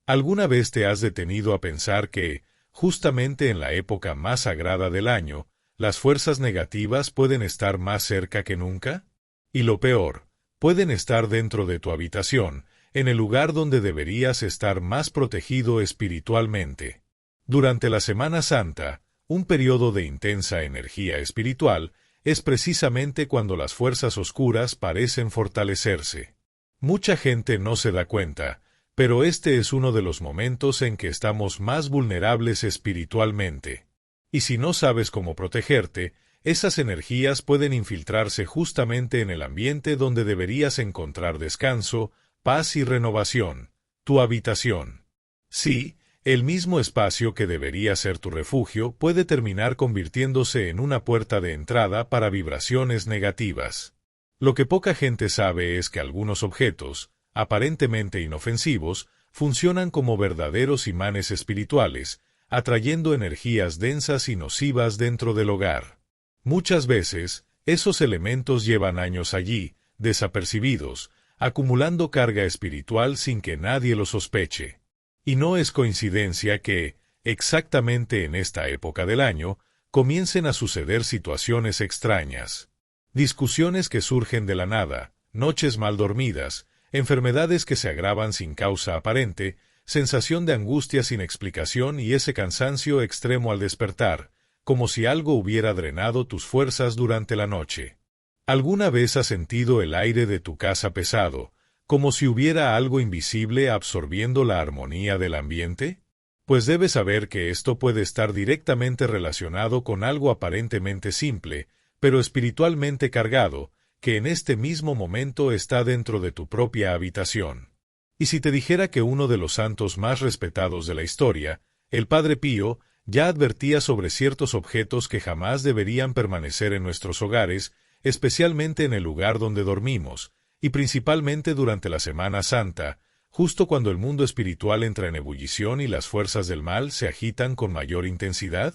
¿Alguna vez te has detenido a pensar que, justamente en la época más sagrada del año, las fuerzas negativas pueden estar más cerca que nunca? Y lo peor, pueden estar dentro de tu habitación, en el lugar donde deberías estar más protegido espiritualmente. Durante la Semana Santa, un periodo de intensa energía espiritual, es precisamente cuando las fuerzas oscuras parecen fortalecerse. Mucha gente no se da cuenta, pero este es uno de los momentos en que estamos más vulnerables espiritualmente. Y si no sabes cómo protegerte, esas energías pueden infiltrarse justamente en el ambiente donde deberías encontrar descanso, paz y renovación, tu habitación. Sí, el mismo espacio que debería ser tu refugio puede terminar convirtiéndose en una puerta de entrada para vibraciones negativas. Lo que poca gente sabe es que algunos objetos, aparentemente inofensivos, funcionan como verdaderos imanes espirituales, atrayendo energías densas y nocivas dentro del hogar. Muchas veces, esos elementos llevan años allí, desapercibidos, acumulando carga espiritual sin que nadie lo sospeche. Y no es coincidencia que, exactamente en esta época del año, comiencen a suceder situaciones extrañas. Discusiones que surgen de la nada, noches mal dormidas, enfermedades que se agravan sin causa aparente, sensación de angustia sin explicación y ese cansancio extremo al despertar, como si algo hubiera drenado tus fuerzas durante la noche. ¿Alguna vez has sentido el aire de tu casa pesado, como si hubiera algo invisible absorbiendo la armonía del ambiente? Pues debes saber que esto puede estar directamente relacionado con algo aparentemente simple, pero espiritualmente cargado, que en este mismo momento está dentro de tu propia habitación. Y si te dijera que uno de los santos más respetados de la historia, el Padre Pío, ya advertía sobre ciertos objetos que jamás deberían permanecer en nuestros hogares, especialmente en el lugar donde dormimos, y principalmente durante la Semana Santa, justo cuando el mundo espiritual entra en ebullición y las fuerzas del mal se agitan con mayor intensidad?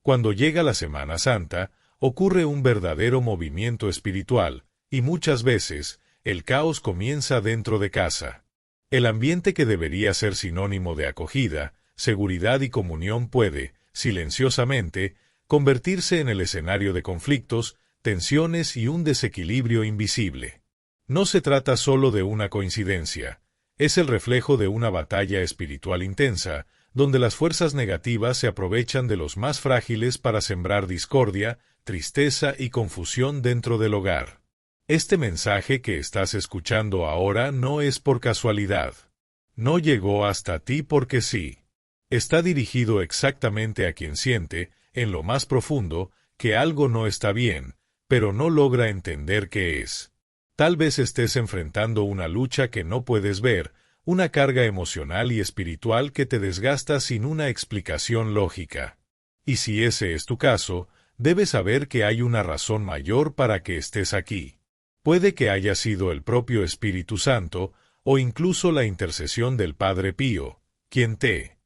Cuando llega la Semana Santa, ocurre un verdadero movimiento espiritual, y muchas veces, el caos comienza dentro de casa. El ambiente que debería ser sinónimo de acogida, seguridad y comunión puede, silenciosamente, convertirse en el escenario de conflictos, tensiones y un desequilibrio invisible. No se trata solo de una coincidencia, es el reflejo de una batalla espiritual intensa, donde las fuerzas negativas se aprovechan de los más frágiles para sembrar discordia, tristeza y confusión dentro del hogar. Este mensaje que estás escuchando ahora no es por casualidad. No llegó hasta ti porque sí. Está dirigido exactamente a quien siente, en lo más profundo, que algo no está bien, pero no logra entender qué es. Tal vez estés enfrentando una lucha que no puedes ver, una carga emocional y espiritual que te desgasta sin una explicación lógica. Y si ese es tu caso, debes saber que hay una razón mayor para que estés aquí. Puede que haya sido el propio Espíritu Santo, o incluso la intercesión del Padre Pío, quien te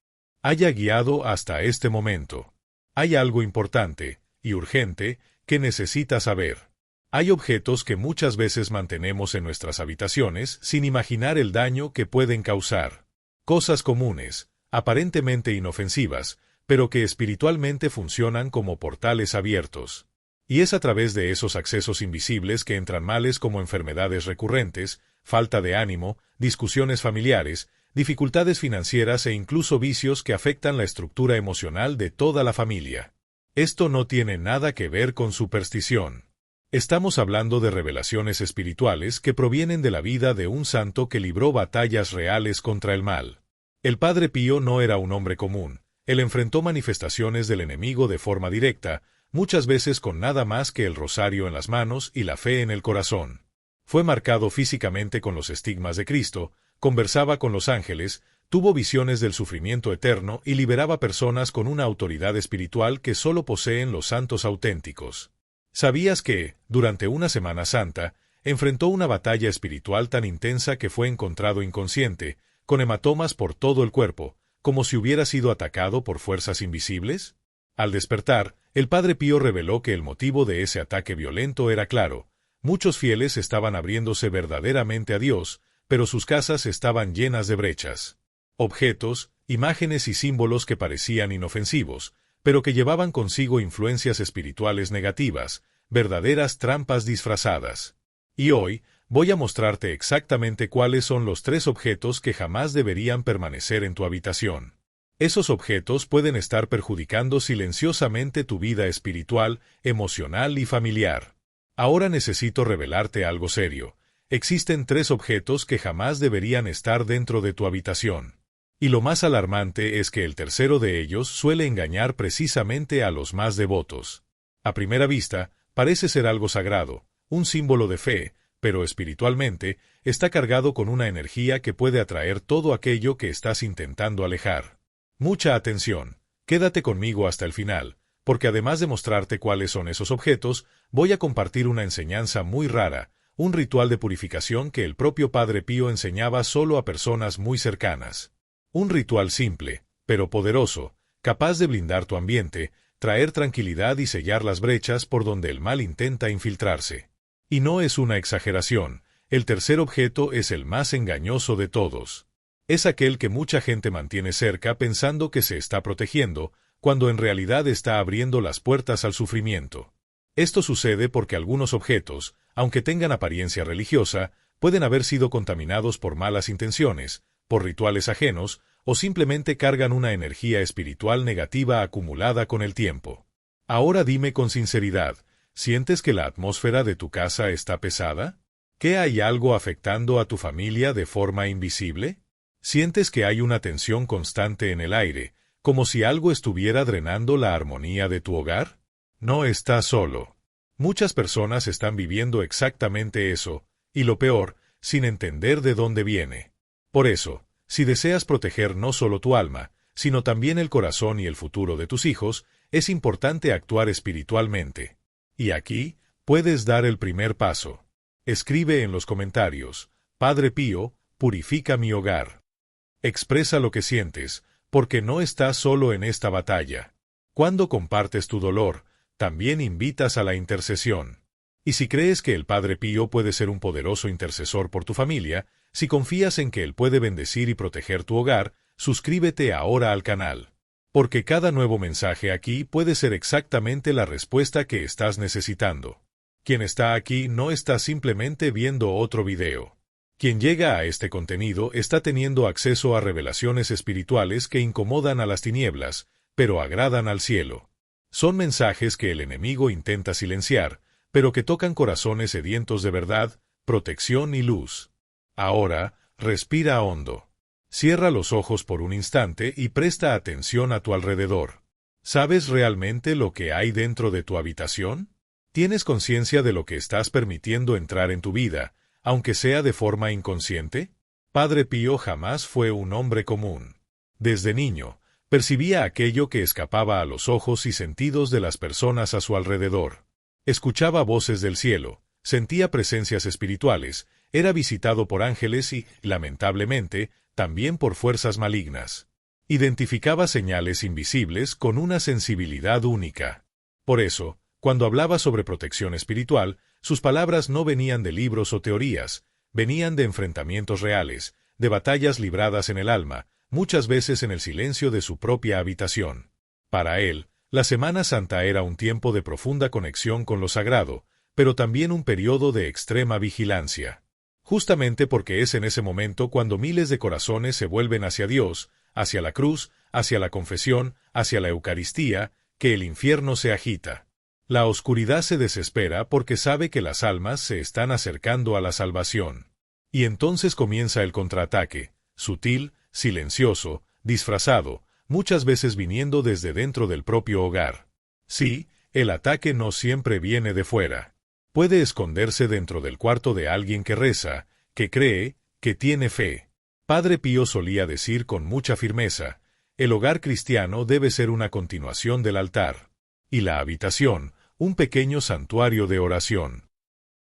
haya guiado hasta este momento. Hay algo importante, y urgente, que necesitas saber. Hay objetos que muchas veces mantenemos en nuestras habitaciones sin imaginar el daño que pueden causar. Cosas comunes, aparentemente inofensivas, pero que espiritualmente funcionan como portales abiertos. Y es a través de esos accesos invisibles que entran males como enfermedades recurrentes, falta de ánimo, discusiones familiares, dificultades financieras e incluso vicios que afectan la estructura emocional de toda la familia. Esto no tiene nada que ver con superstición. Estamos hablando de revelaciones espirituales que provienen de la vida de un santo que libró batallas reales contra el mal. El Padre Pío no era un hombre común. Él enfrentó manifestaciones del enemigo de forma directa, muchas veces con nada más que el rosario en las manos y la fe en el corazón. Fue marcado físicamente con los estigmas de Cristo, conversaba con los ángeles, tuvo visiones del sufrimiento eterno y liberaba personas con una autoridad espiritual que solo poseen los santos auténticos. ¿Sabías que, durante una Semana Santa, enfrentó una batalla espiritual tan intensa que fue encontrado inconsciente, con hematomas por todo el cuerpo, como si hubiera sido atacado por fuerzas invisibles? Al despertar, el Padre Pío reveló que el motivo de ese ataque violento era claro. Muchos fieles estaban abriéndose verdaderamente a Dios, pero sus casas estaban llenas de brechas. Objetos, imágenes y símbolos que parecían inofensivos, pero que llevaban consigo influencias espirituales negativas, verdaderas trampas disfrazadas. Y hoy, voy a mostrarte exactamente cuáles son los 3 objetos que jamás deberían permanecer en tu habitación. Esos objetos pueden estar perjudicando silenciosamente tu vida espiritual, emocional y familiar. Ahora necesito revelarte algo serio. Existen 3 objetos que jamás deberían estar dentro de tu habitación. Y lo más alarmante es que el tercero de ellos suele engañar precisamente a los más devotos. A primera vista, parece ser algo sagrado, un símbolo de fe, pero espiritualmente está cargado con una energía que puede atraer todo aquello que estás intentando alejar. Mucha atención, quédate conmigo hasta el final, porque además de mostrarte cuáles son esos objetos, voy a compartir una enseñanza muy rara, un ritual de purificación que el propio Padre Pío enseñaba solo a personas muy cercanas. Un ritual simple, pero poderoso, capaz de blindar tu ambiente, traer tranquilidad y sellar las brechas por donde el mal intenta infiltrarse. Y no es una exageración, el tercer objeto es el más engañoso de todos. Es aquel que mucha gente mantiene cerca pensando que se está protegiendo, cuando en realidad está abriendo las puertas al sufrimiento. Esto sucede porque algunos objetos, aunque tengan apariencia religiosa, pueden haber sido contaminados por malas intenciones, por rituales ajenos, o simplemente cargan una energía espiritual negativa acumulada con el tiempo. Ahora dime con sinceridad, ¿sientes que la atmósfera de tu casa está pesada? ¿Que hay algo afectando a tu familia de forma invisible? ¿Sientes que hay una tensión constante en el aire, como si algo estuviera drenando la armonía de tu hogar? No estás solo. Muchas personas están viviendo exactamente eso, y lo peor, sin entender de dónde viene. Por eso, si deseas proteger no solo tu alma, sino también el corazón y el futuro de tus hijos, es importante actuar espiritualmente. Y aquí, puedes dar el primer paso. Escribe en los comentarios, Padre Pío, purifica mi hogar. Expresa lo que sientes, porque no estás solo en esta batalla. Cuando compartes tu dolor, también invitas a la intercesión. Y si crees que el Padre Pío puede ser un poderoso intercesor por tu familia, si confías en que él puede bendecir y proteger tu hogar, suscríbete ahora al canal. Porque cada nuevo mensaje aquí puede ser exactamente la respuesta que estás necesitando. Quien está aquí no está simplemente viendo otro video. Quien llega a este contenido está teniendo acceso a revelaciones espirituales que incomodan a las tinieblas, pero agradan al cielo. Son mensajes que el enemigo intenta silenciar, pero que tocan corazones sedientos de verdad, protección y luz. Ahora, respira hondo. Cierra los ojos por un instante y presta atención a tu alrededor. ¿Sabes realmente lo que hay dentro de tu habitación? ¿Tienes conciencia de lo que estás permitiendo entrar en tu vida, aunque sea de forma inconsciente? Padre Pío jamás fue un hombre común. Desde niño, percibía aquello que escapaba a los ojos y sentidos de las personas a su alrededor. Escuchaba voces del cielo, sentía presencias espirituales, era visitado por ángeles y, lamentablemente, también por fuerzas malignas. Identificaba señales invisibles con una sensibilidad única. Por eso, cuando hablaba sobre protección espiritual, sus palabras no venían de libros o teorías, venían de enfrentamientos reales, de batallas libradas en el alma, muchas veces en el silencio de su propia habitación. Para él, la Semana Santa era un tiempo de profunda conexión con lo sagrado, pero también un periodo de extrema vigilancia. Justamente porque es en ese momento cuando miles de corazones se vuelven hacia Dios, hacia la cruz, hacia la confesión, hacia la Eucaristía, que el infierno se agita. La oscuridad se desespera porque sabe que las almas se están acercando a la salvación. Y entonces comienza el contraataque, sutil, silencioso, disfrazado, muchas veces viniendo desde dentro del propio hogar. Sí, el ataque no siempre viene de fuera. Puede esconderse dentro del cuarto de alguien que reza, que cree, que tiene fe. Padre Pío solía decir con mucha firmeza, el hogar cristiano debe ser una continuación del altar, y la habitación, un pequeño santuario de oración.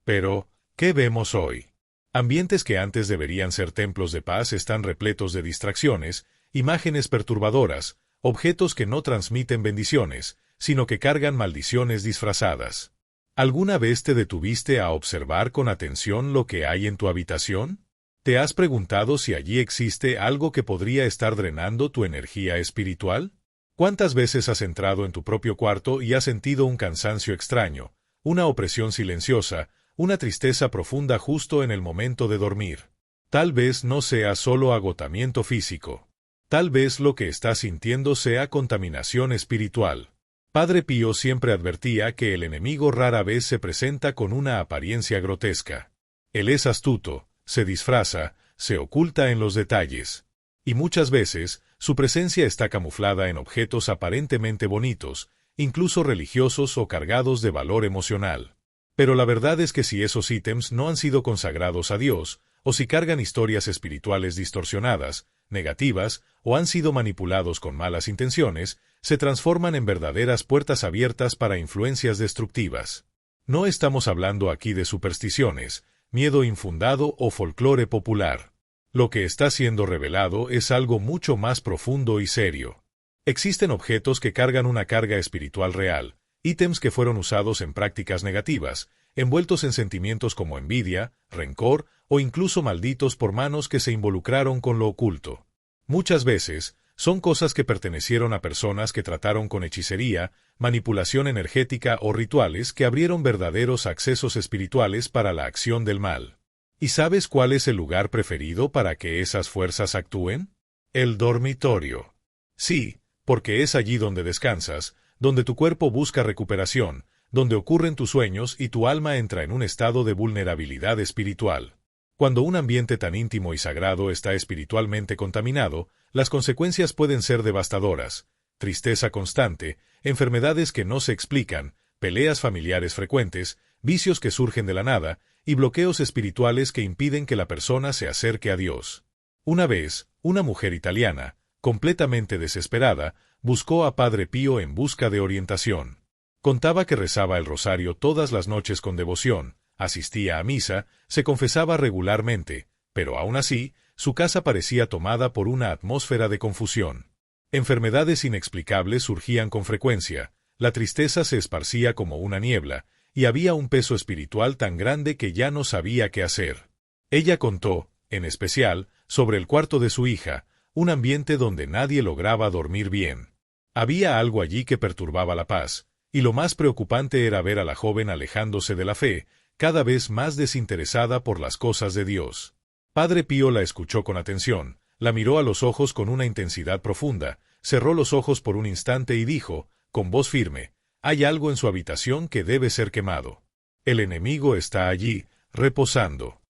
Pero, ¿qué vemos hoy? Ambientes que antes deberían ser templos de paz están repletos de distracciones, imágenes perturbadoras, objetos que no transmiten bendiciones, sino que cargan maldiciones disfrazadas. ¿Alguna vez te detuviste a observar con atención lo que hay en tu habitación? ¿Te has preguntado si allí existe algo que podría estar drenando tu energía espiritual? ¿Cuántas veces has entrado en tu propio cuarto y has sentido un cansancio extraño, una opresión silenciosa, una tristeza profunda justo en el momento de dormir? Tal vez no sea solo agotamiento físico. Tal vez lo que estás sintiendo sea contaminación espiritual. Padre Pío siempre advertía que el enemigo rara vez se presenta con una apariencia grotesca. Él es astuto, se disfraza, se oculta en los detalles. Y muchas veces, su presencia está camuflada en objetos aparentemente bonitos, incluso religiosos o cargados de valor emocional. Pero la verdad es que si esos ítems no han sido consagrados a Dios, o si cargan historias espirituales distorsionadas, negativas, o han sido manipulados con malas intenciones, se transforman en verdaderas puertas abiertas para influencias destructivas. No estamos hablando aquí de supersticiones, miedo infundado o folclore popular. Lo que está siendo revelado es algo mucho más profundo y serio. Existen objetos que cargan una carga espiritual real, ítems que fueron usados en prácticas negativas, envueltos en sentimientos como envidia, rencor o incluso malditos por manos que se involucraron con lo oculto. Muchas veces, son cosas que pertenecieron a personas que trataron con hechicería, manipulación energética o rituales que abrieron verdaderos accesos espirituales para la acción del mal. ¿Y sabes cuál es el lugar preferido para que esas fuerzas actúen? El dormitorio. Sí, porque es allí donde descansas, donde tu cuerpo busca recuperación, donde ocurren tus sueños y tu alma entra en un estado de vulnerabilidad espiritual. Cuando un ambiente tan íntimo y sagrado está espiritualmente contaminado, las consecuencias pueden ser devastadoras: tristeza constante, enfermedades que no se explican, peleas familiares frecuentes, vicios que surgen de la nada, y bloqueos espirituales que impiden que la persona se acerque a Dios. Una vez, una mujer italiana, completamente desesperada, buscó a Padre Pío en busca de orientación. Contaba que rezaba el rosario todas las noches con devoción, asistía a misa, se confesaba regularmente, pero aún así, su casa parecía tomada por una atmósfera de confusión. Enfermedades inexplicables surgían con frecuencia, la tristeza se esparcía como una niebla, y había un peso espiritual tan grande que ya no sabía qué hacer. Ella contó, en especial, sobre el cuarto de su hija, un ambiente donde nadie lograba dormir bien. Había algo allí que perturbaba la paz, y lo más preocupante era ver a la joven alejándose de la fe, cada vez más desinteresada por las cosas de Dios. Padre Pío la escuchó con atención, la miró a los ojos con una intensidad profunda, cerró los ojos por un instante y dijo, con voz firme: «Hay algo en su habitación que debe ser quemado. El enemigo está allí, reposando».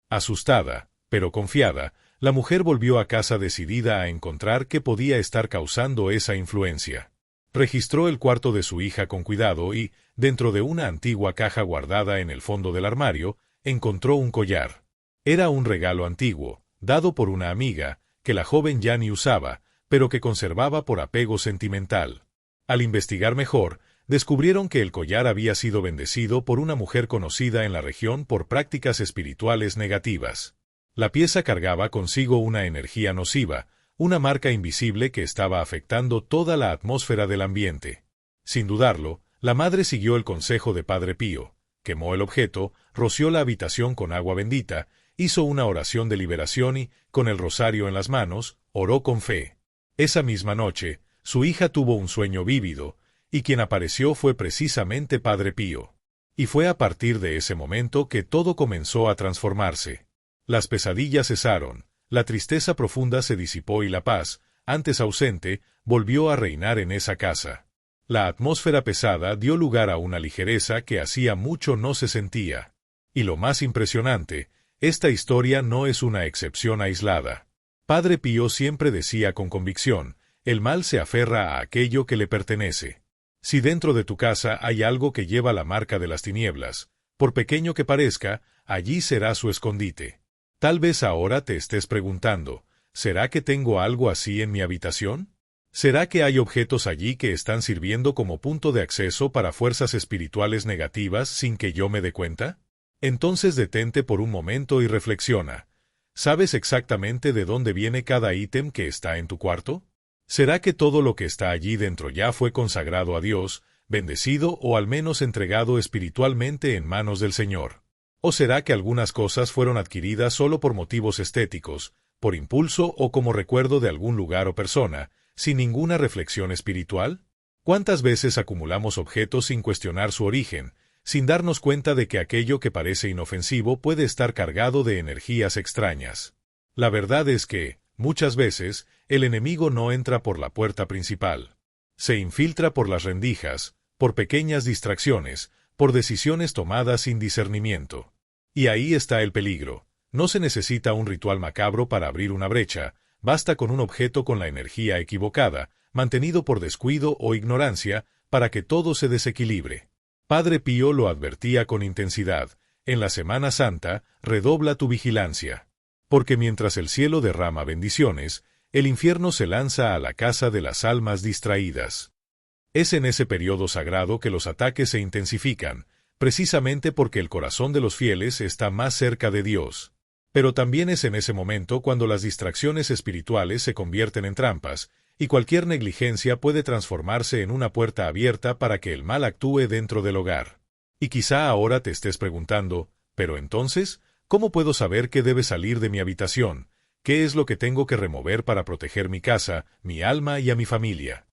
Asustada, pero confiada, la mujer volvió a casa decidida a encontrar qué podía estar causando esa influencia. Registró el cuarto de su hija con cuidado y, dentro de una antigua caja guardada en el fondo del armario, encontró un collar. Era un regalo antiguo, dado por una amiga, que la joven ya ni usaba, pero que conservaba por apego sentimental. Al investigar mejor, descubrieron que el collar había sido bendecido por una mujer conocida en la región por prácticas espirituales negativas. La pieza cargaba consigo una energía nociva, una marca invisible que estaba afectando toda la atmósfera del ambiente. Sin dudarlo, la madre siguió el consejo de Padre Pío, quemó el objeto, roció la habitación con agua bendita, hizo una oración de liberación y, con el rosario en las manos, oró con fe. Esa misma noche, su hija tuvo un sueño vívido, y quien apareció fue precisamente Padre Pío. Y fue a partir de ese momento que todo comenzó a transformarse. Las pesadillas cesaron, la tristeza profunda se disipó y la paz, antes ausente, volvió a reinar en esa casa. La atmósfera pesada dio lugar a una ligereza que hacía mucho no se sentía. Y lo más impresionante, esta historia no es una excepción aislada. Padre Pío siempre decía con convicción: el mal se aferra a aquello que le pertenece. Si dentro de tu casa hay algo que lleva la marca de las tinieblas, por pequeño que parezca, allí será su escondite. Tal vez ahora te estés preguntando: ¿será que tengo algo así en mi habitación? ¿Será que hay objetos allí que están sirviendo como punto de acceso para fuerzas espirituales negativas sin que yo me dé cuenta? Entonces detente por un momento y reflexiona. ¿Sabes exactamente de dónde viene cada ítem que está en tu cuarto? ¿Será que todo lo que está allí dentro ya fue consagrado a Dios, bendecido o al menos entregado espiritualmente en manos del Señor? ¿O será que algunas cosas fueron adquiridas solo por motivos estéticos, por impulso o como recuerdo de algún lugar o persona, sin ninguna reflexión espiritual? ¿Cuántas veces acumulamos objetos sin cuestionar su origen, sin darnos cuenta de que aquello que parece inofensivo puede estar cargado de energías extrañas? La verdad es que, muchas veces, el enemigo no entra por la puerta principal. Se infiltra por las rendijas, por pequeñas distracciones, por decisiones tomadas sin discernimiento. Y ahí está el peligro. No se necesita un ritual macabro para abrir una brecha, basta con un objeto con la energía equivocada, mantenido por descuido o ignorancia, para que todo se desequilibre. Padre Pío lo advertía con intensidad: en la Semana Santa, redobla tu vigilancia. Porque mientras el cielo derrama bendiciones, el infierno se lanza a la casa de las almas distraídas. Es en ese periodo sagrado que los ataques se intensifican, precisamente porque el corazón de los fieles está más cerca de Dios. Pero también es en ese momento cuando las distracciones espirituales se convierten en trampas, y cualquier negligencia puede transformarse en una puerta abierta para que el mal actúe dentro del hogar. Y quizá ahora te estés preguntando, pero entonces, ¿cómo puedo saber qué debe salir de mi habitación? ¿Qué es lo que tengo que remover para proteger mi casa, mi alma y a mi familia?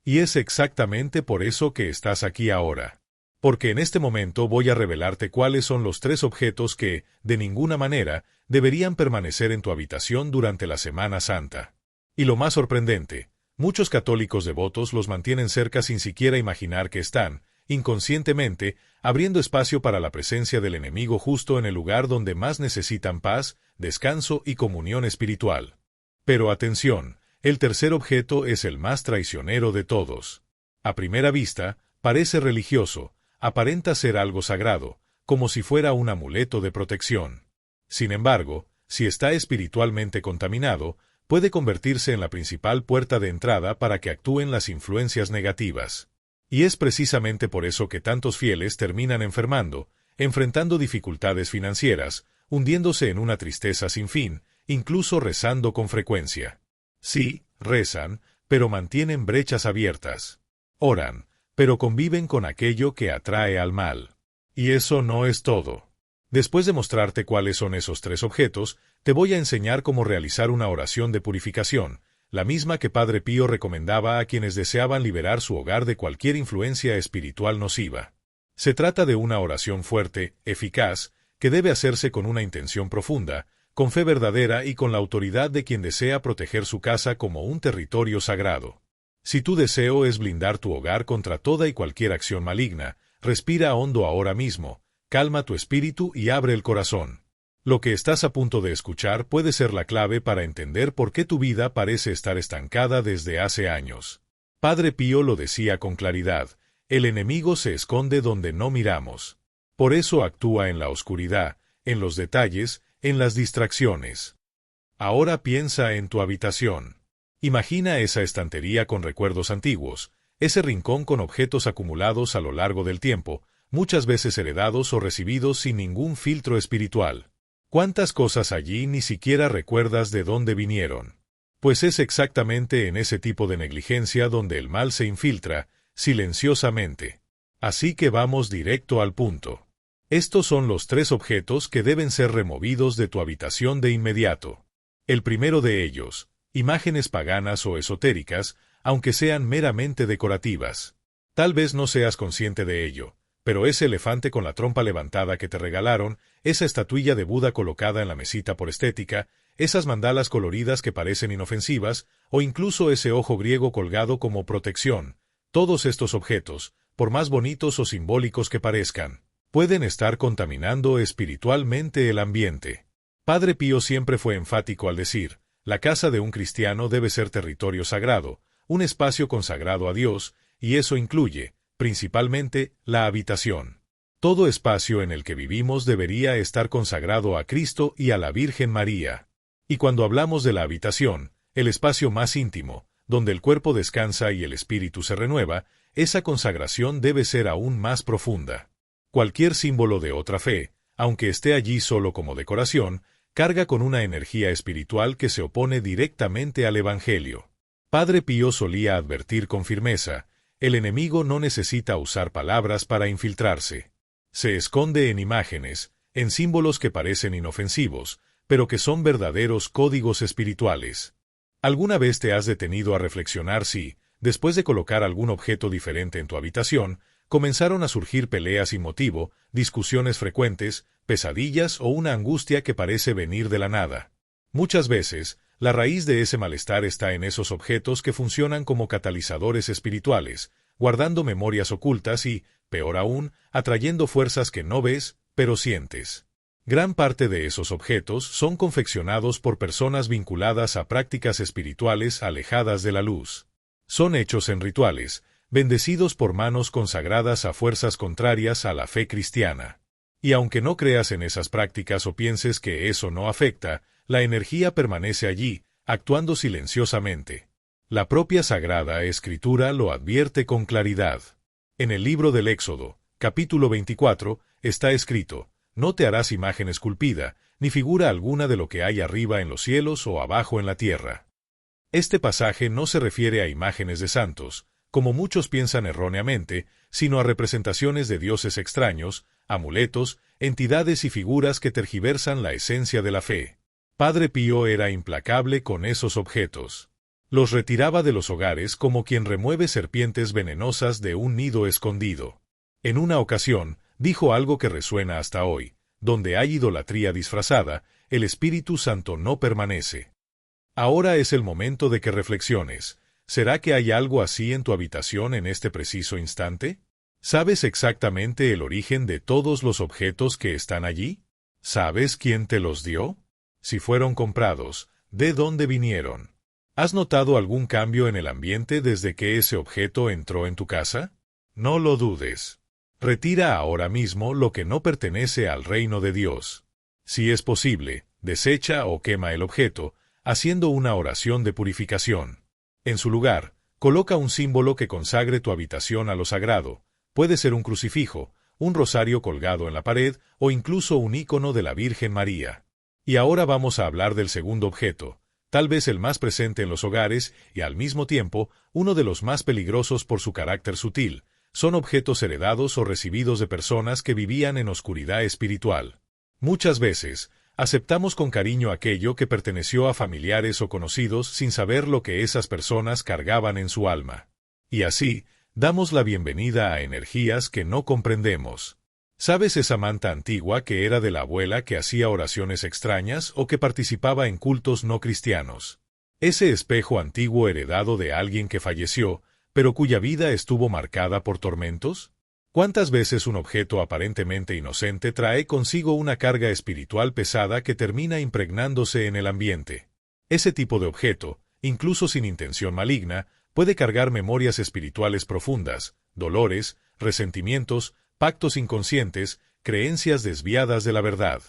Y es exactamente por eso que estás aquí ahora. Porque en este momento voy a revelarte cuáles son los 3 objetos que, de ninguna manera, deberían permanecer en tu habitación durante la Semana Santa. Y lo más sorprendente, muchos católicos devotos los mantienen cerca sin siquiera imaginar que están, inconscientemente, abriendo espacio para la presencia del enemigo justo en el lugar donde más necesitan paz, descanso y comunión espiritual. Pero atención, el tercer objeto es el más traicionero de todos. A primera vista, parece religioso, aparenta ser algo sagrado, como si fuera un amuleto de protección. Sin embargo, si está espiritualmente contaminado, puede convertirse en la principal puerta de entrada para que actúen las influencias negativas. Y es precisamente por eso que tantos fieles terminan enfermando, enfrentando dificultades financieras, hundiéndose en una tristeza sin fin, incluso rezando con frecuencia. Sí, rezan, pero mantienen brechas abiertas. Oran, pero conviven con aquello que atrae al mal. Y eso no es todo. Después de mostrarte cuáles son esos 3 objetos, te voy a enseñar cómo realizar una oración de purificación, la misma que Padre Pío recomendaba a quienes deseaban liberar su hogar de cualquier influencia espiritual nociva. Se trata de una oración fuerte, eficaz, que debe hacerse con una intención profunda, con fe verdadera y con la autoridad de quien desea proteger su casa como un territorio sagrado. Si tu deseo es blindar tu hogar contra toda y cualquier acción maligna, respira hondo ahora mismo, calma tu espíritu y abre el corazón. Lo que estás a punto de escuchar puede ser la clave para entender por qué tu vida parece estar estancada desde hace años. Padre Pío lo decía con claridad: el enemigo se esconde donde no miramos. Por eso actúa en la oscuridad, en los detalles, en las distracciones. Ahora piensa en tu habitación. Imagina esa estantería con recuerdos antiguos, ese rincón con objetos acumulados a lo largo del tiempo, muchas veces heredados o recibidos sin ningún filtro espiritual. ¿Cuántas cosas allí ni siquiera recuerdas de dónde vinieron? Pues es exactamente en ese tipo de negligencia donde el mal se infiltra, silenciosamente. Así que vamos directo al punto. Estos son los 3 objetos que deben ser removidos de tu habitación de inmediato. El primero de ellos: imágenes paganas o esotéricas, aunque sean meramente decorativas. Tal vez no seas consciente de ello, pero ese elefante con la trompa levantada que te regalaron, esa estatuilla de Buda colocada en la mesita por estética, esas mandalas coloridas que parecen inofensivas, o incluso ese ojo griego colgado como protección, todos estos objetos, por más bonitos o simbólicos que parezcan, pueden estar contaminando espiritualmente el ambiente. Padre Pío siempre fue enfático al decir: la casa de un cristiano debe ser territorio sagrado, un espacio consagrado a Dios, y eso incluye, principalmente, la habitación. Todo espacio en el que vivimos debería estar consagrado a Cristo y a la Virgen María. Y cuando hablamos de la habitación, el espacio más íntimo, donde el cuerpo descansa y el espíritu se renueva, esa consagración debe ser aún más profunda. Cualquier símbolo de otra fe, aunque esté allí solo como decoración, carga con una energía espiritual que se opone directamente al Evangelio. Padre Pío solía advertir con firmeza: el enemigo no necesita usar palabras para infiltrarse. Se esconde en imágenes, en símbolos que parecen inofensivos, pero que son verdaderos códigos espirituales. ¿Alguna vez te has detenido a reflexionar si, después de colocar algún objeto diferente en tu habitación, comenzaron a surgir peleas sin motivo, discusiones frecuentes, pesadillas o una angustia que parece venir de la nada? Muchas veces, la raíz de ese malestar está en esos objetos que funcionan como catalizadores espirituales, guardando memorias ocultas y, peor aún, atrayendo fuerzas que no ves, pero sientes. Gran parte de esos objetos son confeccionados por personas vinculadas a prácticas espirituales alejadas de la luz. Son hechos en rituales, bendecidos por manos consagradas a fuerzas contrarias a la fe cristiana. Y aunque no creas en esas prácticas o pienses que eso no afecta, la energía permanece allí, actuando silenciosamente. La propia Sagrada Escritura lo advierte con claridad. En el libro del Éxodo, capítulo 24, está escrito: «No te harás imagen esculpida, ni figura alguna de lo que hay arriba en los cielos o abajo en la tierra». Este pasaje no se refiere a imágenes de santos, como muchos piensan erróneamente, sino a representaciones de dioses extraños, amuletos, entidades y figuras que tergiversan la esencia de la fe. Padre Pío era implacable con esos objetos. Los retiraba de los hogares como quien remueve serpientes venenosas de un nido escondido. En una ocasión, dijo algo que resuena hasta hoy: donde hay idolatría disfrazada, el Espíritu Santo no permanece. Ahora es el momento de que reflexiones. ¿Será que hay algo así en tu habitación en este preciso instante? ¿Sabes exactamente el origen de todos los objetos que están allí? ¿Sabes quién te los dio? Si fueron comprados, ¿de dónde vinieron? ¿Has notado algún cambio en el ambiente desde que ese objeto entró en tu casa? No lo dudes. Retira ahora mismo lo que no pertenece al reino de Dios. Si es posible, desecha o quema el objeto, haciendo una oración de purificación. En su lugar, coloca un símbolo que consagre tu habitación a lo sagrado. Puede ser un crucifijo, un rosario colgado en la pared o incluso un icono de la Virgen María. Y ahora vamos a hablar del segundo objeto, tal vez el más presente en los hogares y al mismo tiempo uno de los más peligrosos por su carácter sutil. Son objetos heredados o recibidos de personas que vivían en oscuridad espiritual. Muchas veces, aceptamos con cariño aquello que perteneció a familiares o conocidos sin saber lo que esas personas cargaban en su alma. Y así, damos la bienvenida a energías que no comprendemos. ¿Sabes esa manta antigua que era de la abuela que hacía oraciones extrañas o que participaba en cultos no cristianos? Ese espejo antiguo heredado de alguien que falleció, pero cuya vida estuvo marcada por tormentos. ¿Cuántas veces un objeto aparentemente inocente trae consigo una carga espiritual pesada que termina impregnándose en el ambiente? Ese tipo de objeto, incluso sin intención maligna, puede cargar memorias espirituales profundas, dolores, resentimientos, pactos inconscientes, creencias desviadas de la verdad.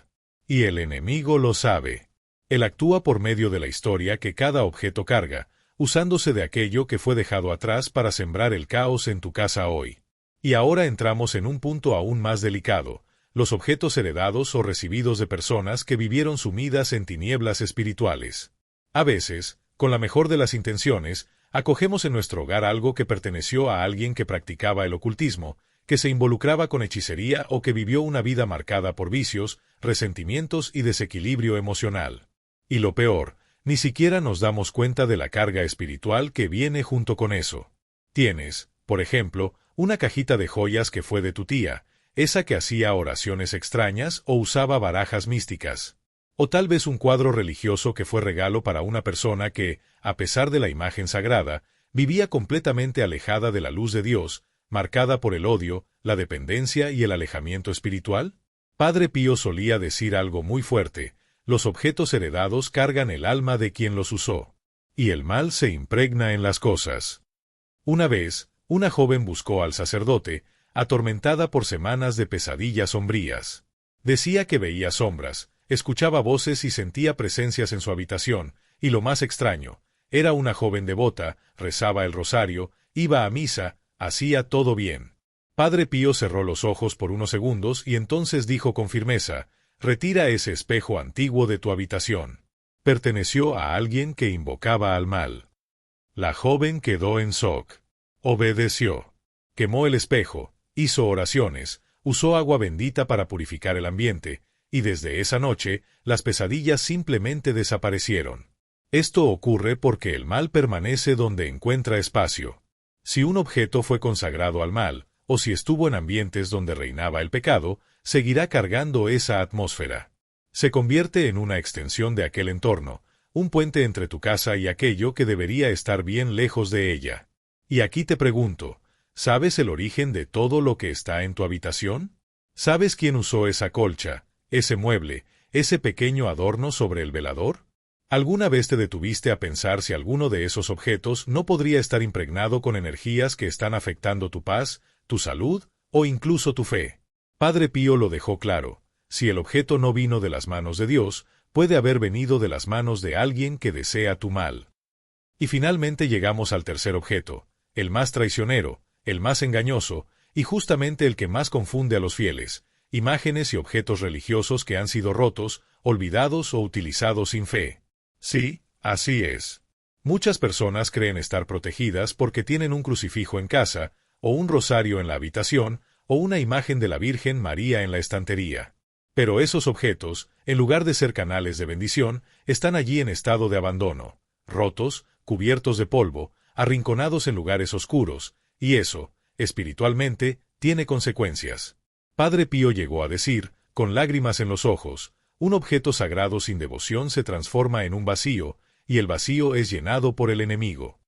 Y el enemigo lo sabe. Él actúa por medio de la historia que cada objeto carga, usándose de aquello que fue dejado atrás para sembrar el caos en tu casa hoy. Y ahora entramos en un punto aún más delicado: los objetos heredados o recibidos de personas que vivieron sumidas en tinieblas espirituales. A veces, con la mejor de las intenciones, acogemos en nuestro hogar algo que perteneció a alguien que practicaba el ocultismo, que se involucraba con hechicería o que vivió una vida marcada por vicios, resentimientos y desequilibrio emocional. Y lo peor, ni siquiera nos damos cuenta de la carga espiritual que viene junto con eso. Tienes, por ejemplo, una cajita de joyas que fue de tu tía, esa que hacía oraciones extrañas o usaba barajas místicas. O tal vez un cuadro religioso que fue regalo para una persona que, a pesar de la imagen sagrada, vivía completamente alejada de la luz de Dios, marcada por el odio, la dependencia y el alejamiento espiritual. Padre Pío solía decir algo muy fuerte: los objetos heredados cargan el alma de quien los usó. Y el mal se impregna en las cosas. Una vez, una joven buscó al sacerdote, atormentada por semanas de pesadillas sombrías. Decía que veía sombras, escuchaba voces y sentía presencias en su habitación, y lo más extraño, era una joven devota, rezaba el rosario, iba a misa, hacía todo bien. Padre Pío cerró los ojos por unos segundos y entonces dijo con firmeza: retira ese espejo antiguo de tu habitación. Perteneció a alguien que invocaba al mal. La joven quedó en shock. Obedeció. Quemó el espejo, hizo oraciones, usó agua bendita para purificar el ambiente, y desde esa noche, las pesadillas simplemente desaparecieron. Esto ocurre porque el mal permanece donde encuentra espacio. Si un objeto fue consagrado al mal, o si estuvo en ambientes donde reinaba el pecado, seguirá cargando esa atmósfera. Se convierte en una extensión de aquel entorno, un puente entre tu casa y aquello que debería estar bien lejos de ella. Y aquí te pregunto, ¿sabes el origen de todo lo que está en tu habitación? ¿Sabes quién usó esa colcha, ese mueble, ese pequeño adorno sobre el velador? ¿Alguna vez te detuviste a pensar si alguno de esos objetos no podría estar impregnado con energías que están afectando tu paz, tu salud o incluso tu fe? Padre Pío lo dejó claro, si el objeto no vino de las manos de Dios, puede haber venido de las manos de alguien que desea tu mal. Y finalmente llegamos al tercer objeto, el más traicionero, el más engañoso, y justamente el que más confunde a los fieles, imágenes y objetos religiosos que han sido rotos, olvidados o utilizados sin fe. Sí, así es. Muchas personas creen estar protegidas porque tienen un crucifijo en casa, o un rosario en la habitación, o una imagen de la Virgen María en la estantería. Pero esos objetos, en lugar de ser canales de bendición, están allí en estado de abandono, rotos, cubiertos de polvo, arrinconados en lugares oscuros, y eso, espiritualmente, tiene consecuencias. Padre Pío llegó a decir, con lágrimas en los ojos, un objeto sagrado sin devoción se transforma en un vacío, y el vacío es llenado por el enemigo.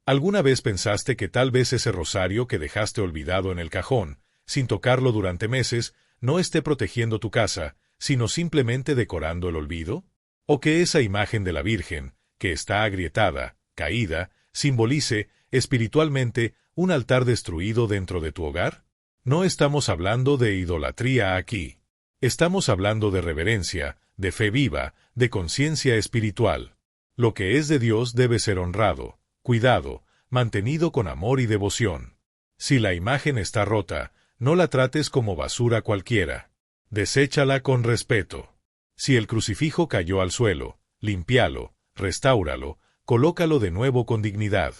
¿Alguna vez pensaste que tal vez ese rosario que dejaste olvidado en el cajón, sin tocarlo durante meses, no esté protegiendo tu casa, sino simplemente decorando el olvido? ¿O que esa imagen de la Virgen, que está agrietada, caída, simbolice, espiritualmente, un altar destruido dentro de tu hogar? No estamos hablando de idolatría aquí. Estamos hablando de reverencia, de fe viva, de conciencia espiritual. Lo que es de Dios debe ser honrado, cuidado, mantenido con amor y devoción. Si la imagen está rota, no la trates como basura cualquiera. Deséchala con respeto. Si el crucifijo cayó al suelo, límpialo, restáuralo, colócalo de nuevo con dignidad.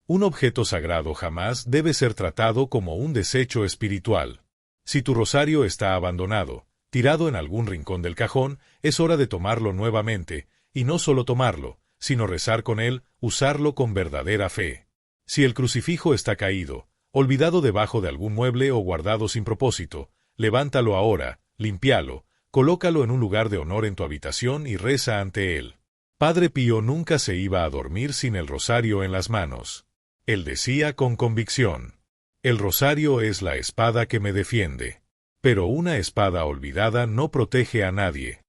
Un objeto sagrado jamás debe ser tratado como un desecho espiritual. Si tu rosario está abandonado, tirado en algún rincón del cajón, es hora de tomarlo nuevamente, y no solo tomarlo, sino rezar con él, usarlo con verdadera fe. Si el crucifijo está caído, olvidado debajo de algún mueble o guardado sin propósito, levántalo ahora, límpialo, colócalo en un lugar de honor en tu habitación y reza ante él. Padre Pío nunca se iba a dormir sin el rosario en las manos. Él decía con convicción, el rosario es la espada que me defiende. Pero una espada olvidada no protege a nadie.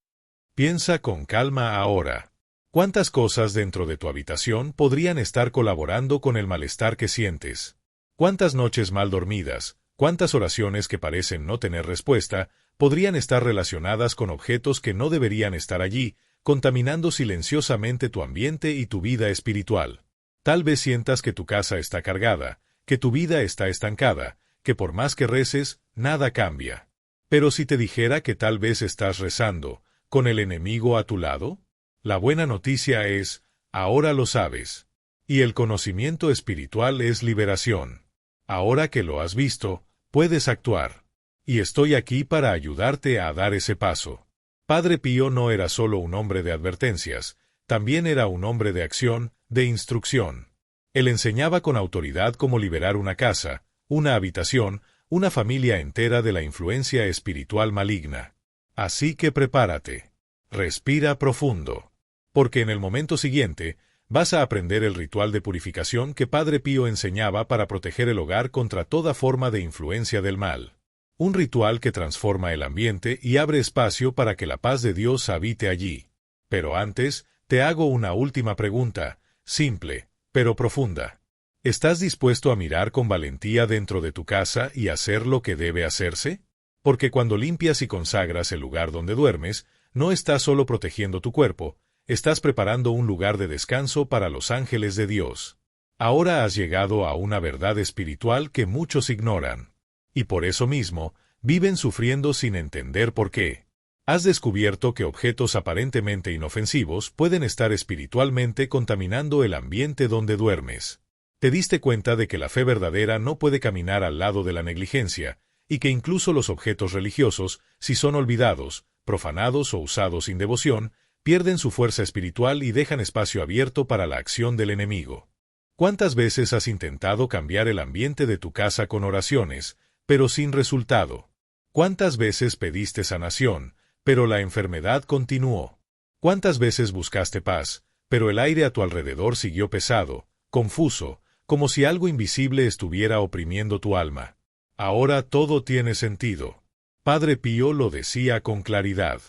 Piensa con calma ahora. ¿Cuántas cosas dentro de tu habitación podrían estar colaborando con el malestar que sientes? ¿Cuántas noches mal dormidas, cuántas oraciones que parecen no tener respuesta, podrían estar relacionadas con objetos que no deberían estar allí, contaminando silenciosamente tu ambiente y tu vida espiritual? Tal vez sientas que tu casa está cargada, que tu vida está estancada, que por más que reces, nada cambia. Pero si te dijera que tal vez estás rezando, con el enemigo a tu lado, la buena noticia es, ahora lo sabes. Y el conocimiento espiritual es liberación. Ahora que lo has visto, puedes actuar. Y estoy aquí para ayudarte a dar ese paso. Padre Pío no era solo un hombre de advertencias, también era un hombre de acción, de instrucción. Él enseñaba con autoridad cómo liberar una casa, una habitación, una familia entera de la influencia espiritual maligna. Así que prepárate. Respira profundo. Porque en el momento siguiente, vas a aprender el ritual de purificación que Padre Pío enseñaba para proteger el hogar contra toda forma de influencia del mal. Un ritual que transforma el ambiente y abre espacio para que la paz de Dios habite allí. Pero antes, te hago una última pregunta, simple, pero profunda. ¿Estás dispuesto a mirar con valentía dentro de tu casa y hacer lo que debe hacerse? Porque cuando limpias y consagras el lugar donde duermes, no estás solo protegiendo tu cuerpo, estás preparando un lugar de descanso para los ángeles de Dios. Ahora has llegado a una verdad espiritual que muchos ignoran. Y por eso mismo, viven sufriendo sin entender por qué. Has descubierto que objetos aparentemente inofensivos pueden estar espiritualmente contaminando el ambiente donde duermes. Te diste cuenta de que la fe verdadera no puede caminar al lado de la negligencia, y que incluso los objetos religiosos, si son olvidados, profanados o usados sin devoción, pierden su fuerza espiritual y dejan espacio abierto para la acción del enemigo. ¿Cuántas veces has intentado cambiar el ambiente de tu casa con oraciones, pero sin resultado? ¿Cuántas veces pediste sanación, pero la enfermedad continuó? ¿Cuántas veces buscaste paz, pero el aire a tu alrededor siguió pesado, confuso, como si algo invisible estuviera oprimiendo tu alma? Ahora todo tiene sentido. Padre Pío lo decía con claridad.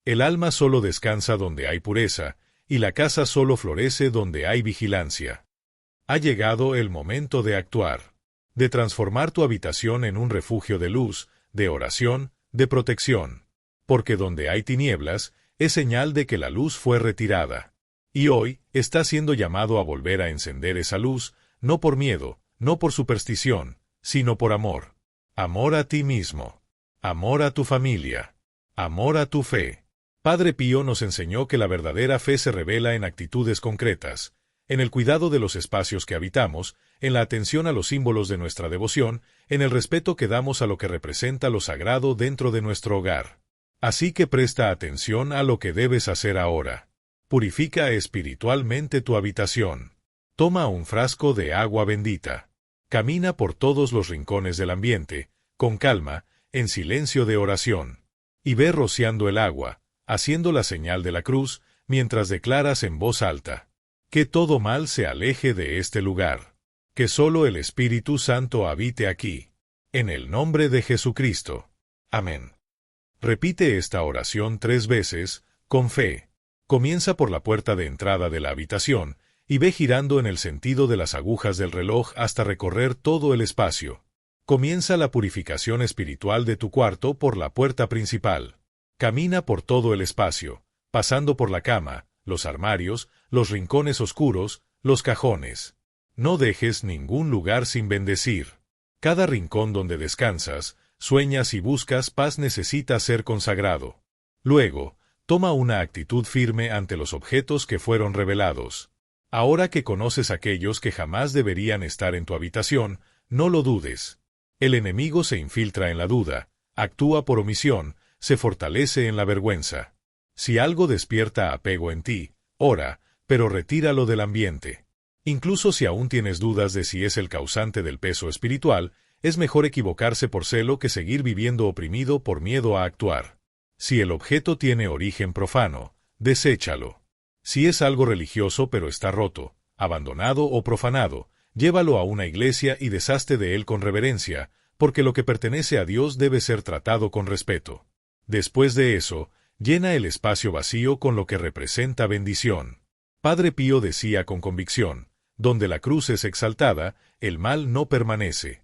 El alma solo descansa donde hay pureza, y la casa solo florece donde hay vigilancia. Ha llegado el momento de actuar, de transformar tu habitación en un refugio de luz, de oración, de protección. Porque donde hay tinieblas, es señal de que la luz fue retirada. Y hoy, estás siendo llamado a volver a encender esa luz, no por miedo, no por superstición, sino por amor. Amor a ti mismo. Amor a tu familia. Amor a tu fe. Padre Pío nos enseñó que la verdadera fe se revela en actitudes concretas, en el cuidado de los espacios que habitamos, en la atención a los símbolos de nuestra devoción, en el respeto que damos a lo que representa lo sagrado dentro de nuestro hogar. Así que presta atención a lo que debes hacer ahora. Purifica espiritualmente tu habitación. Toma un frasco de agua bendita. Camina por todos los rincones del ambiente, con calma, en silencio de oración. Y ve rociando el agua, haciendo la señal de la cruz, mientras declaras en voz alta: que todo mal se aleje de este lugar. Que solo el Espíritu Santo habite aquí. En el nombre de Jesucristo. Amén. Repite esta oración 3 veces, con fe. Comienza por la puerta de entrada de la habitación, y ve girando en el sentido de las agujas del reloj hasta recorrer todo el espacio. Comienza la purificación espiritual de tu cuarto por la puerta principal. Camina por todo el espacio, pasando por la cama, los armarios, los rincones oscuros, los cajones. No dejes ningún lugar sin bendecir. Cada rincón donde descansas, sueñas y buscas paz necesita ser consagrado. Luego, toma una actitud firme ante los objetos que fueron revelados. Ahora que conoces aquellos que jamás deberían estar en tu habitación, no lo dudes. El enemigo se infiltra en la duda, actúa por omisión, se fortalece en la vergüenza. Si algo despierta apego en ti, ora, pero retíralo del ambiente. Incluso si aún tienes dudas de si es el causante del peso espiritual, es mejor equivocarse por celo que seguir viviendo oprimido por miedo a actuar. Si el objeto tiene origen profano, deséchalo. Si es algo religioso pero está roto, abandonado o profanado, llévalo a una iglesia y deshazte de él con reverencia, porque lo que pertenece a Dios debe ser tratado con respeto. Después de eso, llena el espacio vacío con lo que representa bendición. Padre Pío decía con convicción: donde la cruz es exaltada, el mal no permanece.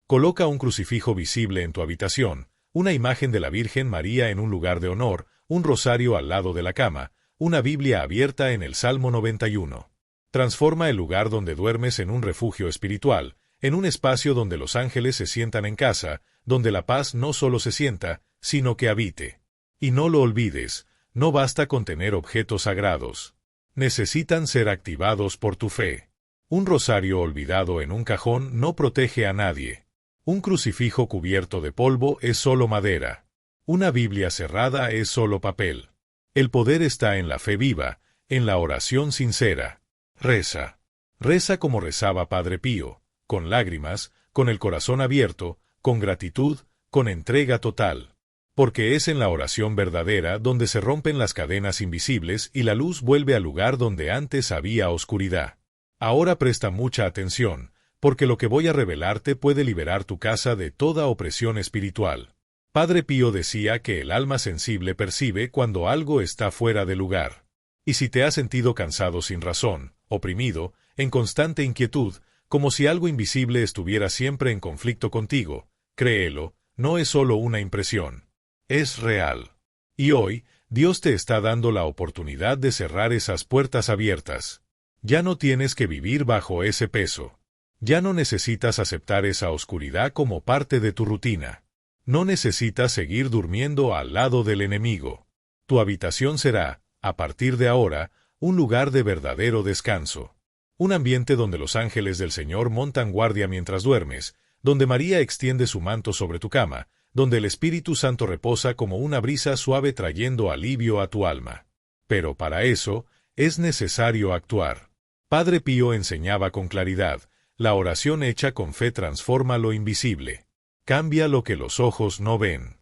Coloca un crucifijo visible en tu habitación, una imagen de la Virgen María en un lugar de honor, un rosario al lado de la cama, una Biblia abierta en el Salmo 91. Transforma el lugar donde duermes en un refugio espiritual, en un espacio donde los ángeles se sientan en casa, donde la paz no solo se sienta, sino que habite. Y no lo olvides, no basta con tener objetos sagrados. Necesitan ser activados por tu fe. Un rosario olvidado en un cajón no protege a nadie. Un crucifijo cubierto de polvo es solo madera. Una Biblia cerrada es solo papel. El poder está en la fe viva, en la oración sincera. Reza. Reza como rezaba Padre Pío, con lágrimas, con el corazón abierto, con gratitud, con entrega total. Porque es en la oración verdadera donde se rompen las cadenas invisibles y la luz vuelve al lugar donde antes había oscuridad. Ahora presta mucha atención, porque lo que voy a revelarte puede liberar tu casa de toda opresión espiritual. Padre Pío decía que el alma sensible percibe cuando algo está fuera de lugar. Y si te has sentido cansado sin razón, oprimido, en constante inquietud, como si algo invisible estuviera siempre en conflicto contigo, créelo, no es solo una impresión. Es real. Y hoy, Dios te está dando la oportunidad de cerrar esas puertas abiertas. Ya no tienes que vivir bajo ese peso. Ya no necesitas aceptar esa oscuridad como parte de tu rutina. No necesitas seguir durmiendo al lado del enemigo. Tu habitación será, a partir de ahora, un lugar de verdadero descanso. Un ambiente donde los ángeles del Señor montan guardia mientras duermes, donde María extiende su manto sobre tu cama, donde el Espíritu Santo reposa como una brisa suave trayendo alivio a tu alma. Pero para eso, es necesario actuar. Padre Pío enseñaba con claridad, la oración hecha con fe transforma lo invisible. Cambia lo que los ojos no ven.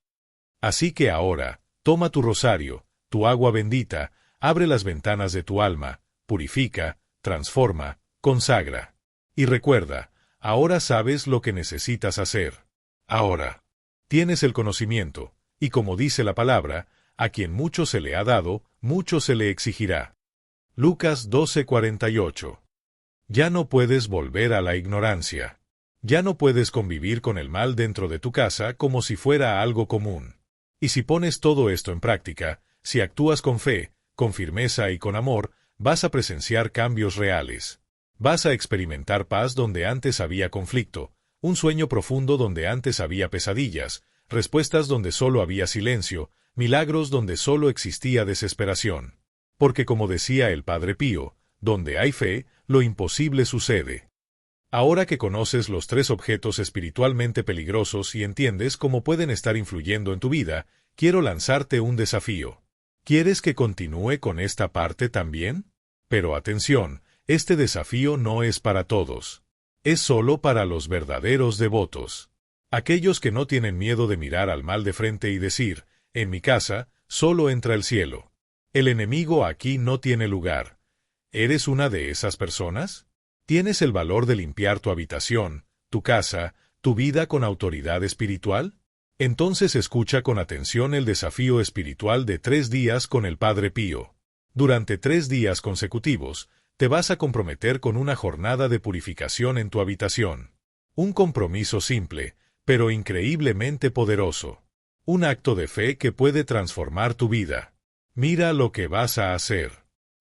Así que ahora, toma tu rosario, tu agua bendita, abre las ventanas de tu alma, purifica, transforma, consagra. Y recuerda, ahora sabes lo que necesitas hacer. Ahora. Tienes el conocimiento, y como dice la palabra, a quien mucho se le ha dado, mucho se le exigirá. Lucas 12:48. Ya no puedes volver a la ignorancia. Ya no puedes convivir con el mal dentro de tu casa como si fuera algo común. Y si pones todo esto en práctica, si actúas con fe, con firmeza y con amor, vas a presenciar cambios reales. Vas a experimentar paz donde antes había conflicto, un sueño profundo donde antes había pesadillas, respuestas donde solo había silencio, milagros donde solo existía desesperación. Porque como decía el Padre Pío, donde hay fe, lo imposible sucede. Ahora que conoces los 3 objetos espiritualmente peligrosos y entiendes cómo pueden estar influyendo en tu vida, quiero lanzarte un desafío. ¿Quieres que continúe con esta parte también? Pero atención, este desafío no es para todos. Es solo para los verdaderos devotos. Aquellos que no tienen miedo de mirar al mal de frente y decir, en mi casa, solo entra el cielo. El enemigo aquí no tiene lugar. ¿Eres una de esas personas? ¿Tienes el valor de limpiar tu habitación, tu casa, tu vida con autoridad espiritual? Entonces escucha con atención el desafío espiritual de 3 días con el Padre Pío. Durante 3 días consecutivos, te vas a comprometer con una jornada de purificación en tu habitación. Un compromiso simple, pero increíblemente poderoso. Un acto de fe que puede transformar tu vida. Mira lo que vas a hacer.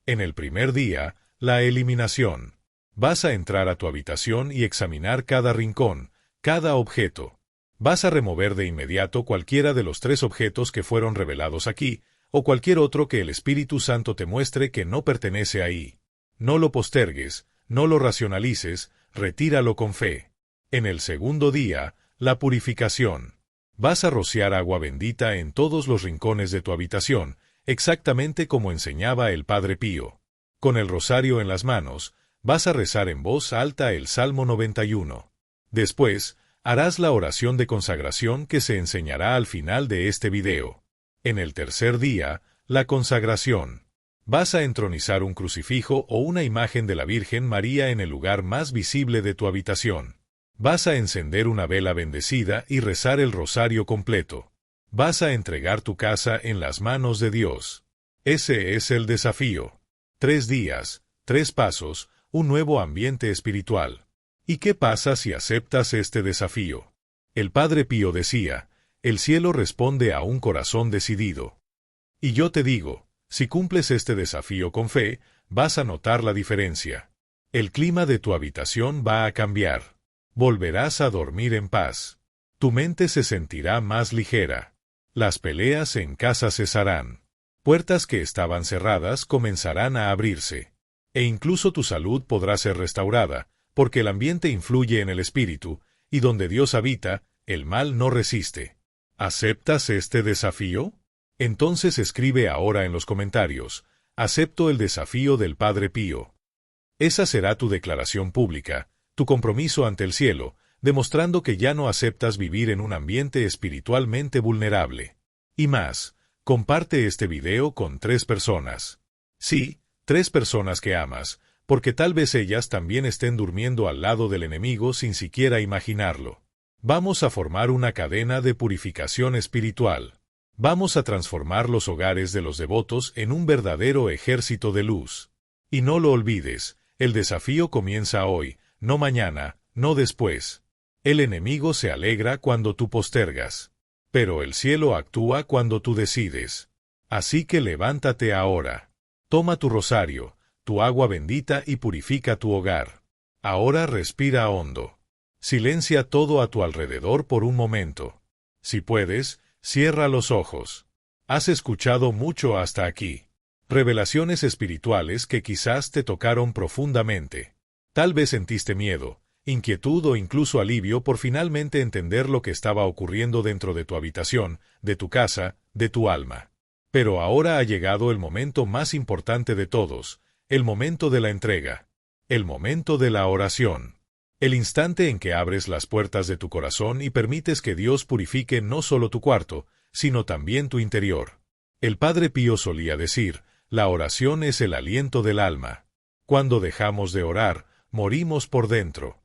En el primer día, la eliminación. Vas a entrar a tu habitación y examinar cada rincón, cada objeto. Vas a remover de inmediato cualquiera de los 3 objetos que fueron revelados aquí, o cualquier otro que el Espíritu Santo te muestre que no pertenece ahí. No lo postergues, no lo racionalices, retíralo con fe. En el segundo día, la purificación. Vas a rociar agua bendita en todos los rincones de tu habitación, exactamente como enseñaba el Padre Pío. Con el rosario en las manos, vas a rezar en voz alta el Salmo 91. Después, harás la oración de consagración que se enseñará al final de este video. En el tercer día, la consagración. Vas a entronizar un crucifijo o una imagen de la Virgen María en el lugar más visible de tu habitación. Vas a encender una vela bendecida y rezar el rosario completo. Vas a entregar tu casa en las manos de Dios. Ese es el desafío. 3 días, 3 pasos, un nuevo ambiente espiritual. ¿Y qué pasa si aceptas este desafío? El Padre Pío decía, el cielo responde a un corazón decidido. Y yo te digo, si cumples este desafío con fe, vas a notar la diferencia. El clima de tu habitación va a cambiar. Volverás a dormir en paz. Tu mente se sentirá más ligera. Las peleas en casa cesarán. Puertas que estaban cerradas comenzarán a abrirse. E incluso tu salud podrá ser restaurada, porque el ambiente influye en el espíritu, y donde Dios habita, el mal no resiste. ¿Aceptas este desafío? Entonces escribe ahora en los comentarios, acepto el desafío del Padre Pío. Esa será tu declaración pública, tu compromiso ante el cielo, demostrando que ya no aceptas vivir en un ambiente espiritualmente vulnerable. Y más, comparte este video con 3 personas. Sí, 3 personas que amas, porque tal vez ellas también estén durmiendo al lado del enemigo sin siquiera imaginarlo. Vamos a formar una cadena de purificación espiritual. Vamos a transformar los hogares de los devotos en un verdadero ejército de luz. Y no lo olvides, el desafío comienza hoy, no mañana, no después. El enemigo se alegra cuando tú postergas. Pero el cielo actúa cuando tú decides. Así que levántate ahora. Toma tu rosario, tu agua bendita y purifica tu hogar. Ahora respira hondo. Silencia todo a tu alrededor por un momento. Si puedes, cierra los ojos. Has escuchado mucho hasta aquí. Revelaciones espirituales que quizás te tocaron profundamente. Tal vez sentiste miedo, inquietud o incluso alivio por finalmente entender lo que estaba ocurriendo dentro de tu habitación, de tu casa, de tu alma. Pero ahora ha llegado el momento más importante de todos, el momento de la entrega, el momento de la oración. El instante en que abres las puertas de tu corazón y permites que Dios purifique no solo tu cuarto, sino también tu interior. El Padre Pío solía decir, la oración es el aliento del alma. Cuando dejamos de orar, morimos por dentro.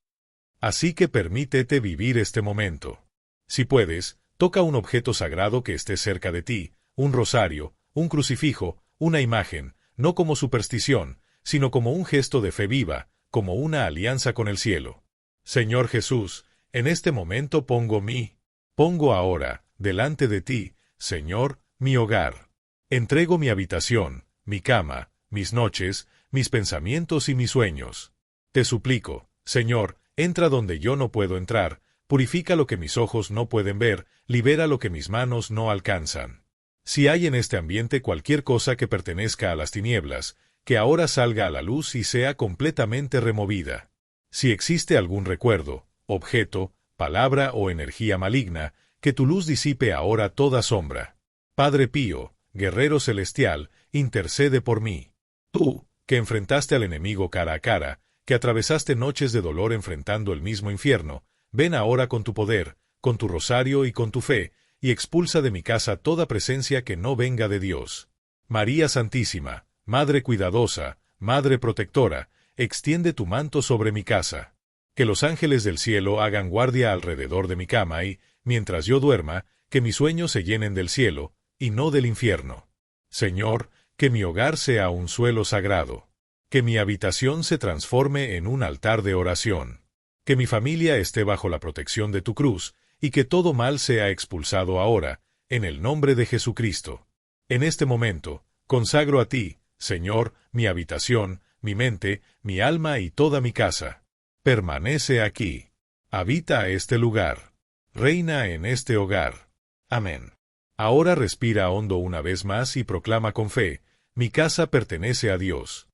Así que permítete vivir este momento. Si puedes, toca un objeto sagrado que esté cerca de ti, un rosario, un crucifijo, una imagen, no como superstición, sino como un gesto de fe viva, como una alianza con el cielo. Señor Jesús, en este momento pongo ahora, delante de ti, Señor, mi hogar. Entrego mi habitación, mi cama, mis noches, mis pensamientos y mis sueños. Te suplico, Señor, entra donde yo no puedo entrar, purifica lo que mis ojos no pueden ver, libera lo que mis manos no alcanzan. Si hay en este ambiente cualquier cosa que pertenezca a las tinieblas, que ahora salga a la luz y sea completamente removida. Si existe algún recuerdo, objeto, palabra o energía maligna, que tu luz disipe ahora toda sombra. Padre Pío, Guerrero Celestial, intercede por mí. Tú, que enfrentaste al enemigo cara a cara, que atravesaste noches de dolor enfrentando el mismo infierno, ven ahora con tu poder, con tu rosario y con tu fe, y expulsa de mi casa toda presencia que no venga de Dios. María Santísima, Madre cuidadosa, Madre protectora, extiende tu manto sobre mi casa. Que los ángeles del cielo hagan guardia alrededor de mi cama y, mientras yo duerma, que mis sueños se llenen del cielo, y no del infierno. Señor, que mi hogar sea un suelo sagrado. Que mi habitación se transforme en un altar de oración. Que mi familia esté bajo la protección de tu cruz, y que todo mal sea expulsado ahora, en el nombre de Jesucristo. En este momento, consagro a ti, Señor, mi habitación, mi mente, mi alma y toda mi casa. Permanece aquí. Habita este lugar. Reina en este hogar. Amén. Ahora respira hondo una vez más y proclama con fe, mi casa pertenece a Dios.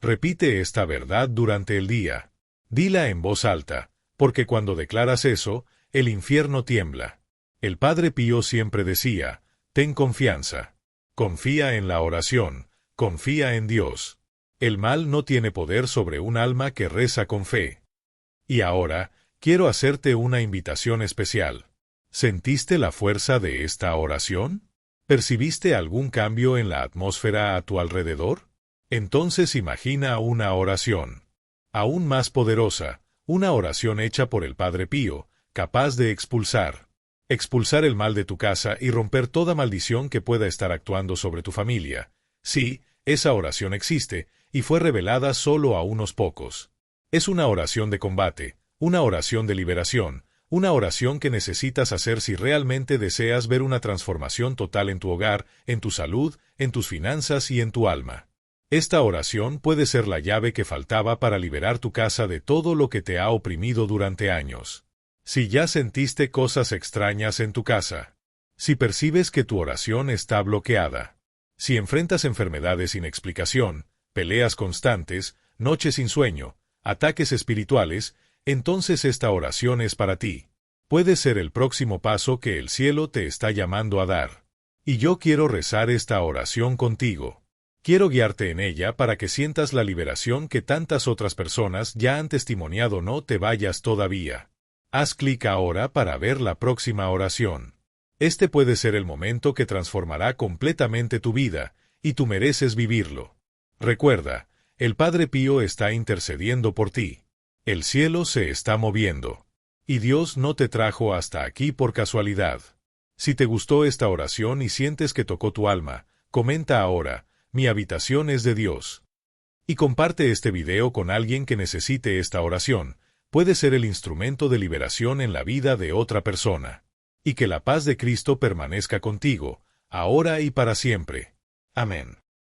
Repite esta verdad durante el día. Dila en voz alta, porque cuando declaras eso, el infierno tiembla. El Padre Pío siempre decía, ten confianza. Confía en la oración, confía en Dios. El mal no tiene poder sobre un alma que reza con fe. Y ahora, quiero hacerte una invitación especial. ¿Sentiste la fuerza de esta oración? ¿Percibiste algún cambio en la atmósfera a tu alrededor? Entonces imagina una oración aún más poderosa, una oración hecha por el Padre Pío, capaz de expulsar el mal de tu casa y romper toda maldición que pueda estar actuando sobre tu familia. Sí, esa oración existe, y fue revelada solo a unos pocos. Es una oración de combate, una oración de liberación, una oración que necesitas hacer si realmente deseas ver una transformación total en tu hogar, en tu salud, en tus finanzas y en tu alma. Esta oración puede ser la llave que faltaba para liberar tu casa de todo lo que te ha oprimido durante años. Si ya sentiste cosas extrañas en tu casa, si percibes que tu oración está bloqueada, si enfrentas enfermedades sin explicación, peleas constantes, noches sin sueño, ataques espirituales, entonces esta oración es para ti. Puede ser el próximo paso que el cielo te está llamando a dar. Y yo quiero rezar esta oración contigo. Quiero guiarte en ella para que sientas la liberación que tantas otras personas ya han testimoniado. No te vayas todavía. Haz clic ahora para ver la próxima oración. Este puede ser el momento que transformará completamente tu vida, y tú mereces vivirlo. Recuerda, el Padre Pío está intercediendo por ti. El cielo se está moviendo. Y Dios no te trajo hasta aquí por casualidad. Si te gustó esta oración y sientes que tocó tu alma, comenta ahora, mi habitación es de Dios. Y comparte este video con alguien que necesite esta oración. Puede ser el instrumento de liberación en la vida de otra persona. Y que la paz de Cristo permanezca contigo, ahora y para siempre. Amén.